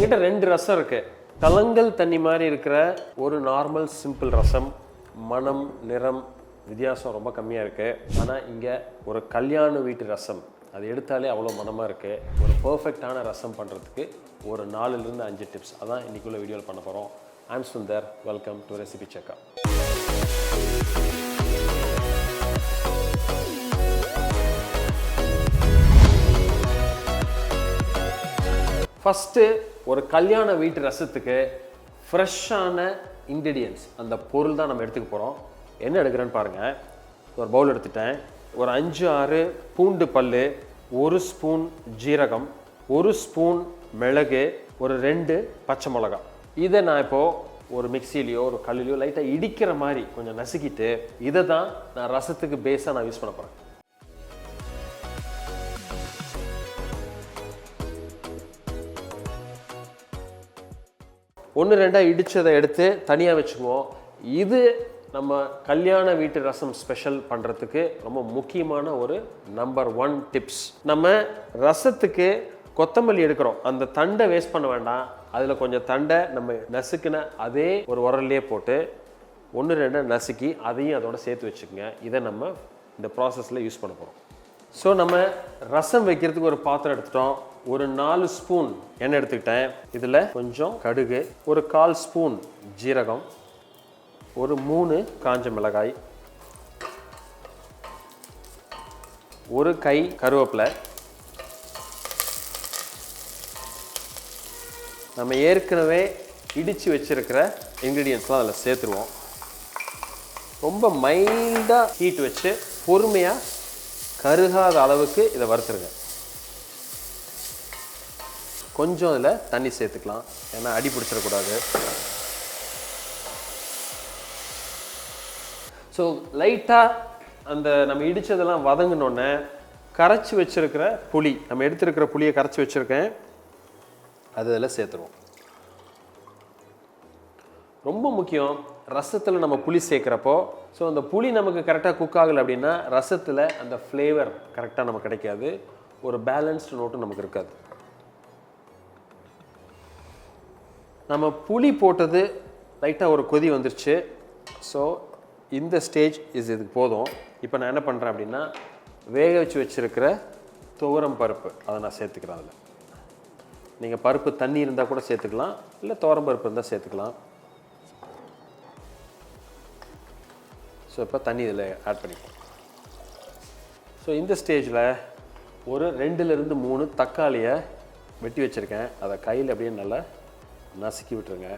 என்கிட்ட 2 ரசம் இருக்குது. கலங்கல் தண்ணி மாதிரி இருக்கிற ஒரு நார்மல் சிம்பிள் ரசம். மனம் நிறம் வித்தியாசம் ரொம்ப கம்மியாக இருக்குது. ஆனால் இங்கே ஒரு கல்யாண வீட்டு ரசம், அது எடுத்தாலே அவ்வளோ மனமாக இருக்குது. ஒரு பர்ஃபெக்டான ரசம் பண்ணுறதுக்கு ஒரு 4லிருந்து 5 டிப்ஸ் அதான் இன்றைக்குள்ள வீடியோவில் பண்ண போகிறோம். I'm Sunder. Welcome to Recipecheckr. First ஒரு கல்யாண வீட்டு ரசத்துக்கு ஃப்ரெஷ்ஷான இன்க்ரீடியன்ட்ஸ், அந்த பொருள் தான் நம்ம எடுத்துக்க போகிறோம். என்ன எடுக்கிறேன்னு பாருங்கள். ஒரு பவுல் எடுத்துட்டேன். ஒரு 5-6 பூண்டு பல், 1 ஸ்பூன் ஜீரகம், 1 ஸ்பூன் மிளகு, ஒரு 2 பச்சை மிளகாய். இதை நான் இப்போது ஒரு மிக்சிலையோ ஒரு கல்லுலையோ லைட்டாக இடிக்கிற மாதிரி கொஞ்சம் நசுக்கிட்டு இதை தான் நான் ரசத்துக்கு பேஸாக நான் யூஸ் பண்ண போகிறேன். ஒன்று ரெண்டாக இடித்ததை எடுத்து தனியாக வச்சுக்குவோம். இது நம்ம கல்யாண வீட்டு ரசம் ஸ்பெஷல் பண்ணுறதுக்கு ரொம்ப முக்கியமான ஒரு நம்பர் 1 டிப்ஸ். நம்ம ரசத்துக்கு கொத்தமல்லி எடுக்கிறோம், அந்த தண்டை வேஸ்ட் பண்ண வேண்டாம். அதில் கொஞ்சம் தண்டை நம்ம நசுக்கின அதே ஒரு உரல்லையே போட்டு 1-2 நசுக்கி அதையும் அதோட சேர்த்து வச்சுக்கோங்க. இதை நம்ம இந்த ப்ராசஸில் யூஸ் பண்ண போகிறோம். ஸோ நம்ம ரசம் வைக்கிறதுக்கு ஒரு பாத்திரம் எடுத்துட்டோம். ஒரு 4 ஸ்பூன் எண்ணெய் எடுத்துக்கிட்டேன். இதில் கொஞ்சம் கடுகு, ஒரு 1/4 ஸ்பூன் ஜீரகம், ஒரு 3 காஞ்ச மிளகாய், ஒரு கை கருவேப்பிலை. நம்ம ஏற்கனவே இடித்து வச்சுருக்கிற இன்க்ரீடியன்ஸ்லாம் அதில் சேர்த்துருவோம். ரொம்ப மைல்டாக ஹீட் வச்சு பொறுமையாக கருகாத அளவுக்கு இதை வறுத்துருங்க. கொஞ்சம் இதில் தண்ணி சேர்த்துக்கலாம், ஏன்னா அடி பிடிச்சிடக்கூடாது. ஸோ லைட்டாக அந்த நம்ம இடித்ததெல்லாம் வதங்கினோடனே கரைச்சி வச்சுருக்கிற புளி, நம்ம எடுத்துருக்கிற புளியை கரைச்சி வச்சுருக்கேன், அது இதில் சேர்த்துருவோம். ரொம்ப முக்கியம் ரசத்தில் நம்ம புளி சேர்க்குறப்போ, ஸோ அந்த புளி நமக்கு கரெக்டாக குக் ஆகலை அப்படின்னா ரசத்தில் அந்த ஃப்ளேவர் கரெக்டாக நமக்கு கிடைக்காது, ஒரு பேலன்ஸ்டு நோட்டும் நமக்கு இருக்காது. நம்ம புளி போட்டது லைட்டாக ஒரு கொதி வந்துருச்சு. ஸோ இந்த ஸ்டேஜ் இதுக்கு போதும். இப்போ நான் என்ன பண்ணுறேன் அப்படின்னா வேக வச்சு வச்சுருக்கிற துவரம் பருப்பு அதை நான் சேர்த்துக்கிறேன். அதில் நீங்கள் பருப்பு தண்ணி இருந்தால் கூட சேர்த்துக்கலாம், இல்லை துவரம் பருப்பு இருந்தால் சேர்த்துக்கலாம். ஸோ இப்போ தண்ணி இதில் ஆட் பண்ணிப்போம். ஸோ இந்த ஸ்டேஜில் ஒரு 2லிருந்து 3 தக்காளியை வெட்டி வச்சுருக்கேன், அதை கையில் அப்படியே நல்லா நசுக்கி விட்டுருங்க.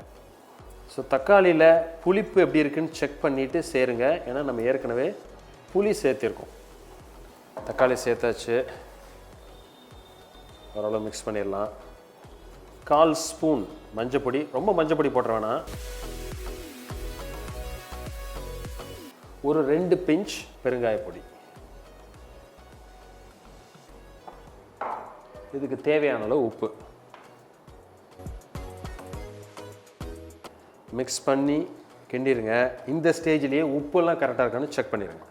ஸோ தக்காளியில் புளிப்பு எப்படி இருக்குன்னு செக் பண்ணிவிட்டு சேருங்க, ஏன்னா நம்ம ஏற்கனவே புளி சேர்த்திருக்கோம். தக்காளி சேர்த்தாச்சு, ஓரளவு மிக்ஸ் பண்ணிடலாம். 1/4 ஸ்பூன் மஞ்சப்பொடி, ரொம்ப மஞ்சப்பொடி போட்டுற வேணாம். ஒரு 2 பிஞ்ச் பெருங்காயப்பொடி. இதுக்கு தேவையான அளவு உப்பு மிக்ஸ் பண்ணி கிண்டிடுங்க. இந்த ஸ்டேஜ்லேயே உப்புலாம் கரெக்டாக இருக்கான்னு செக் பண்ணிடுங்க.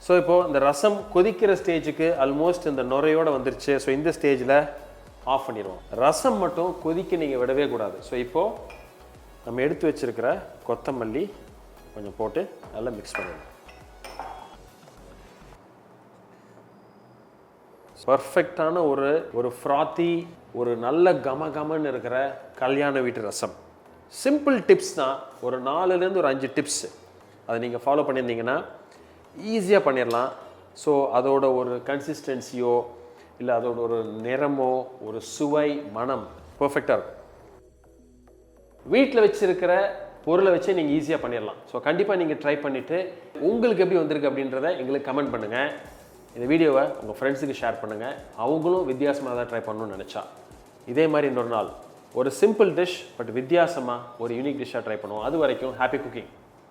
ஸோ இப்போது இந்த ரசம் கொதிக்கிற ஸ்டேஜுக்கு ஆல்மோஸ்ட் இந்த நுரையோடு வந்துருச்சு. ஸோ இந்த ஸ்டேஜில் ஆஃப் பண்ணிடுவோம். ரசம் மட்டும் கொதிக்க நீங்கள் விடவே கூடாது. ஸோ இப்போது நம்ம எடுத்து வச்சுருக்கிற கொத்தமல்லி கொஞ்சம் போட்டு நல்லா மிக்ஸ் பண்ணிடுவோம். பர்ஃபெக்டான ஒரு ஃப்ராத்தி, ஒரு நல்ல கமன்னு இருக்கிற கல்யாண வீட்டு ரசம். சிம்பிள் டிப்ஸ் தான், ஒரு 4லேருந்து 5 டிப்ஸ் அதை நீங்கள் ஃபாலோ பண்ணியிருந்தீங்கன்னா ஈஸியாக பண்ணிடலாம். ஸோ அதோட ஒரு கன்சிஸ்டன்சியோ இல்லை அதோட ஒரு நிறமோ ஒரு சுவை மனம் பர்ஃபெக்டாக இருக்கும். வீட்டில் வச்சுருக்கிற பொருளை வச்சு நீங்கள் ஈஸியாக பண்ணிடலாம். ஸோ கண்டிப்பாக நீங்கள் ட்ரை பண்ணிவிட்டு உங்களுக்கு எப்படி வந்திருக்கு அப்படின்றத எங்களுக்கு கமெண்ட் பண்ணுங்கள். இந்த வீடியோவை உங்கள் ஃப்ரெண்ட்ஸுக்கு ஷேர் பண்ணுங்கள், அவங்களும் வித்தியாசமாக தான் ட்ரை பண்ணணும்னு நினச்சா. இதே மாதிரி இன்னொரு நாள் ஒரு சிம்பிள் டிஷ் பட் வித்தியாசமாக ஒரு யூனிக் டிஷ்ஷாக ட்ரை பண்ணுவோம். அது வரைக்கும் ஹாப்பி குக்கிங்.